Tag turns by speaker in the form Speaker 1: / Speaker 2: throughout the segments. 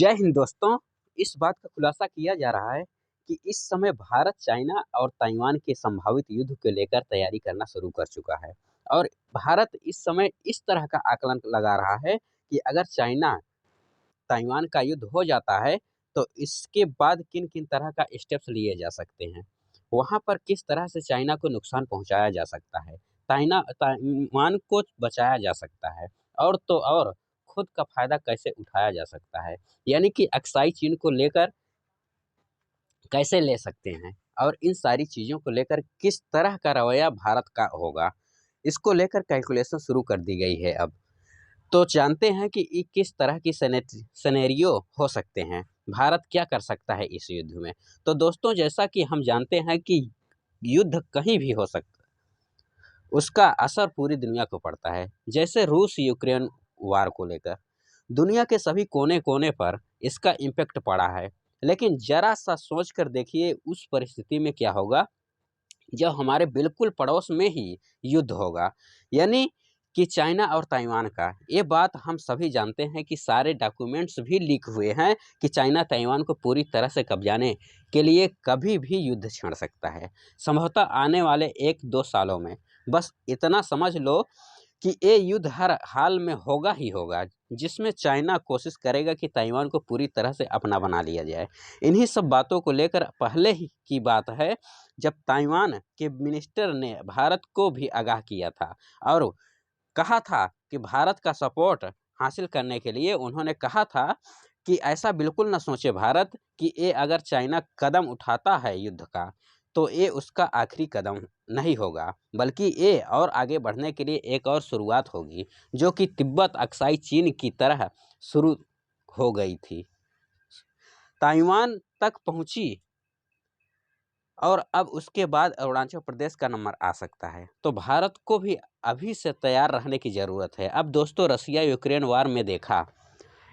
Speaker 1: जय हिंद दोस्तों। इस बात का खुलासा किया जा रहा है कि इस समय भारत चाइना और ताइवान के संभावित युद्ध को लेकर तैयारी करना शुरू कर चुका है। और भारत इस समय इस तरह का आकलन लगा रहा है कि अगर चाइना ताइवान का युद्ध हो जाता है तो इसके बाद किन किन तरह का स्टेप्स लिए जा सकते हैं, वहां पर किस तरह से चाइना को नुकसान पहुंचाया जा सकता है, ताइवान को बचाया जा सकता है, और तो और खुद का फायदा कैसे उठाया जा सकता है, यानी कि अक्साई चीन को लेकर कैसे ले सकते हैं, और इन सारी चीज़ों को लेकर किस तरह का रवैया भारत का होगा, इसको लेकर कैलकुलेशन शुरू कर दी गई है अब। तो जानते हैं कि ये किस तरह की सिनेरियो हो सकते हैं, भारत क्या कर सकता है इस युद्ध में। तो दोस्तों, जैसा कि हम जानते हैं कि युद्ध कहीं भी हो सकता है, उसका असर पूरी दुनिया को पड़ता है। जैसे रूस यूक्रेन वार को लेकर दुनिया के सभी कोने-कोने पर इसका इम्पैक्ट पड़ा है। लेकिन ज़रा-सा सोच कर देखिए उस परिस्थिति में क्या होगा जब हमारे बिल्कुल पड़ोस में ही युद्ध होगा। यानी कि चाइना और ताइवान का, ये बात हम सभी जानते हैं कि सारे डॉक्यूमेंट्स भी लीक हुए हैं कि चाइना ताइवान को पूरी तरह से कब्जाने के लिए कभी भी युद्ध छिड़ सकता है, संभवतः आने वाले 1-2 सालों में। बस इतना समझ लो कि ये युद्ध हर हाल में होगा ही होगा, जिसमें चाइना कोशिश करेगा कि ताइवान को पूरी तरह से अपना बना लिया जाए। इन्हीं सब बातों को लेकर पहले ही की बात है जब ताइवान के मिनिस्टर ने भारत को भी आगाह किया था और कहा था कि भारत का सपोर्ट हासिल करने के लिए उन्होंने कहा था कि ऐसा बिल्कुल ना सोचे भारत कि ये अगर चाइना कदम उठाता है युद्ध का, तो ये उसका आखिरी कदम नहीं होगा, बल्कि ये और आगे बढ़ने के लिए एक और शुरुआत होगी, जो कि तिब्बत अक्साई चीन की तरह शुरू हो गई थी, ताइवान तक पहुंची, और अब उसके बाद अरुणाचल प्रदेश का नंबर आ सकता है। तो भारत को भी अभी से तैयार रहने की ज़रूरत है। अब दोस्तों, रसिया यूक्रेन वार में देखा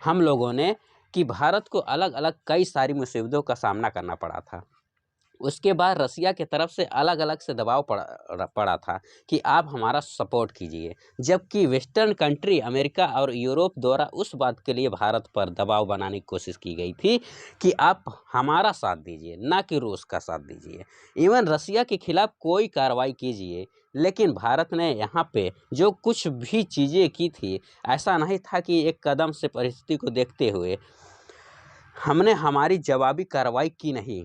Speaker 1: हम लोगों ने कि भारत को अलग-अलग कई सारी मुसीबतों का सामना करना पड़ा था। उसके बाद रसिया की तरफ से अलग-अलग से दबाव पड़ा था कि आप हमारा सपोर्ट कीजिए। जबकि वेस्टर्न कंट्री अमेरिका और यूरोप द्वारा उस बात के लिए भारत पर दबाव बनाने की कोशिश की गई थी कि आप हमारा साथ दीजिए, ना कि रूस का साथ दीजिए। इवन रसिया के खिलाफ कोई कार्रवाई कीजिए, लेकिन भारत ने यहाँ पे जो कुछ भी चीज़ें की थी, ऐसा नहीं था कि एक कदम से परिस्थिति को देखते हुए हमने हमारी जवाबी कार्रवाई की नहीं।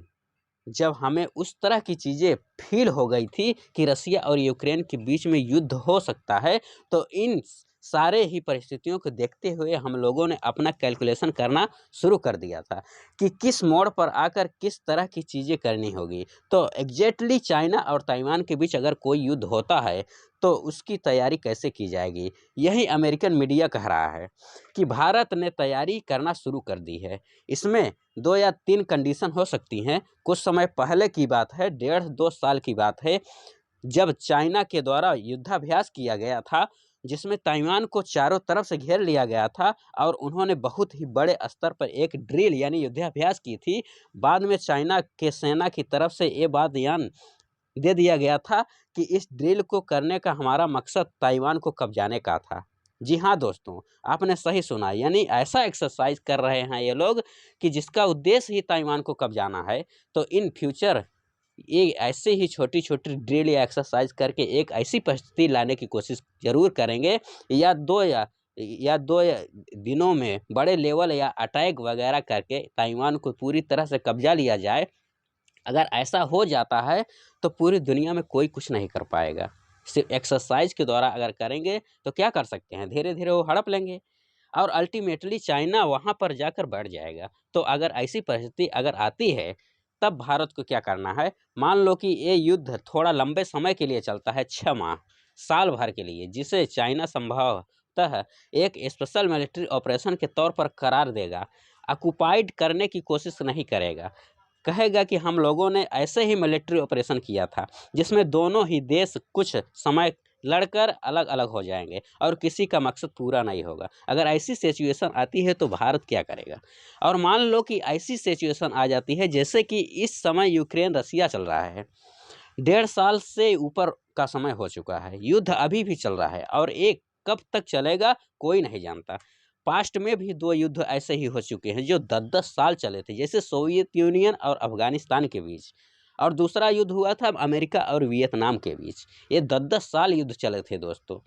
Speaker 1: जब हमें उस तरह की चीज़ें फ़ील हो गई थी कि रसिया और यूक्रेन के बीच में युद्ध हो सकता है, तो इन सारे ही परिस्थितियों को देखते हुए हम लोगों ने अपना कैलकुलेशन करना शुरू कर दिया था कि किस मोड़ पर आकर किस तरह की चीज़ें करनी होगी। तो एग्ज़ैक्टली चाइना और ताइवान के बीच अगर कोई युद्ध होता है, तो उसकी तैयारी कैसे की जाएगी? यही अमेरिकन मीडिया कह रहा है कि भारत ने तैयारी करना शुरू कर दी है। इसमें 2 या 3 कंडीशन हो सकती हैं। कुछ समय पहले की बात है, 1.5-2 साल की बात है, जब चाइना के द्वारा युद्धाभ्यास किया गया था, जिसमें ताइवान को चारों तरफ से घेर लिया गया था और उन्होंने बहुत ही बड़े स्तर पर एक ड्रिल यानी युद्धाभ्यास की थी। बाद में चाइना के सेना की तरफ से ये बात बयान दे दिया गया था कि इस ड्रिल को करने का हमारा मकसद ताइवान को कब्जाने का था। जी हाँ दोस्तों, आपने सही सुना, यानी ऐसा एक्सरसाइज कर रहे हैं ये लोग कि जिसका उद्देश्य ही ताइवान को कब्जाना है। तो इन फ्यूचर ये ऐसे ही छोटी-छोटी ड्रिल या एक्सरसाइज करके एक ऐसी परिस्थिति लाने की कोशिश ज़रूर करेंगे, या 2 या दिनों में बड़े लेवल या अटैक वगैरह करके ताइवान को पूरी तरह से कब्जा लिया जाए। अगर ऐसा हो जाता है तो पूरी दुनिया में कोई कुछ नहीं कर पाएगा। सिर्फ एक्सरसाइज के द्वारा अगर करेंगे तो क्या कर सकते हैं, धीरे-धीरे वो हड़प लेंगे और अल्टीमेटली चाइना वहाँ पर जाकर बैठ जाएगा। तो अगर ऐसी परिस्थिति अगर आती है, तब भारत को क्या करना है? मान लो कि ये युद्ध थोड़ा लंबे समय के लिए चलता है, 6 माह, साल भर के लिए, जिसे चाइना संभवतः एक स्पेशल मिलिट्री ऑपरेशन के तौर पर करार देगा। ऑक्युपाइड करने की कोशिश नहीं करेगा। कहेगा कि हम लोगों ने ऐसे ही मिलिट्री ऑपरेशन किया था, जिसमें दोनों ही देश कुछ समय लड़कर अलग-अलग हो जाएँगे और किसी का मकसद पूरा नहीं होगा। अगर ऐसी सिचुएशन आती है तो भारत क्या करेगा? और मान लो कि ऐसी सिचुएशन आ जाती है जैसे कि इस समय यूक्रेन रसिया चल रहा है। 1.5 साल से ऊपर का समय हो चुका है। युद्ध अभी भी चल रहा है और ये कब तक चलेगा कोई नहीं जानता। पास्ट में भी 2 युद्ध ऐसे ही हो चुके हैं जो 10-10 साल चले थे, जैसे सोवियत यूनियन और अफ़गानिस्तान के बीच, और दूसरा युद्ध हुआ था अमेरिका और वियतनाम के बीच। ये 10-10 साल युद्ध चले थे दोस्तों।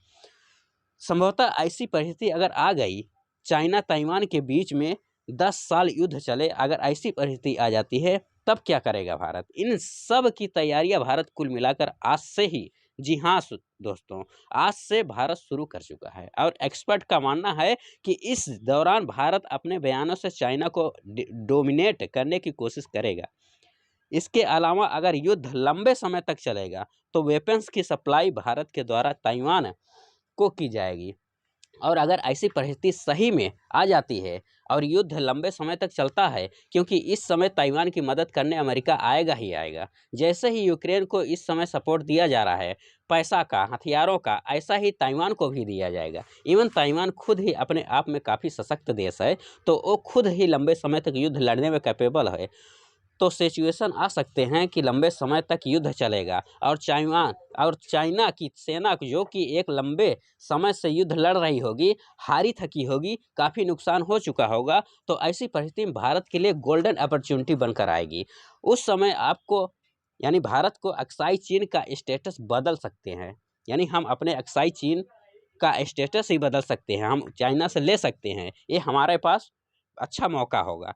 Speaker 1: संभवतः ऐसी परिस्थिति अगर आ गई, चाइना ताइवान के बीच में 10 साल युद्ध चले, अगर ऐसी परिस्थिति आ जाती है, तब क्या करेगा भारत? इन सब की तैयारियां भारत कुल मिलाकर आज से ही, जी हाँ दोस्तों, आज से भारत शुरू कर चुका है, और एक्सपर्ट का मानना है कि इस दौरान भारत अपने बयानों से चाइना को डोमिनेट करने की कोशिश करेगा। इसके अलावा अगर युद्ध लंबे समय तक चलेगा, तो वेपन्स की सप्लाई भारत के द्वारा ताइवान को की जाएगी। और अगर ऐसी परिस्थिति सही में आ जाती है और युद्ध लंबे समय तक चलता है, क्योंकि इस समय ताइवान की मदद करने अमेरिका आएगा ही आएगा। जैसे ही यूक्रेन को इस समय सपोर्ट दिया जा रहा है, पैसा का, हथियारों का, ऐसा ही ताइवान को भी दिया जाएगा। इवन ताइवान खुद ही अपने आप में काफ़ी सशक्त देश है, तो वो खुद ही लंबे समय तक युद्ध लड़ने में कैपेबल है। तो सिचुएशन आ सकते हैं कि लंबे समय तक युद्ध चलेगा, और चाइना की सेना जो कि एक लंबे समय से युद्ध लड़ रही होगी, हारी थकी होगी, काफ़ी नुकसान हो चुका होगा, तो ऐसी परिस्थिति में भारत के लिए गोल्डन अपॉर्चुनिटी बनकर आएगी। उस समय आपको, यानी भारत को अक्साई चीन का स्टेटस बदल सकते हैं, यानी हम अपने अक्साई चीन का स्टेटस ही बदल सकते हैं, हम चाइना से ले सकते हैं। ये हमारे पास अच्छा मौका होगा।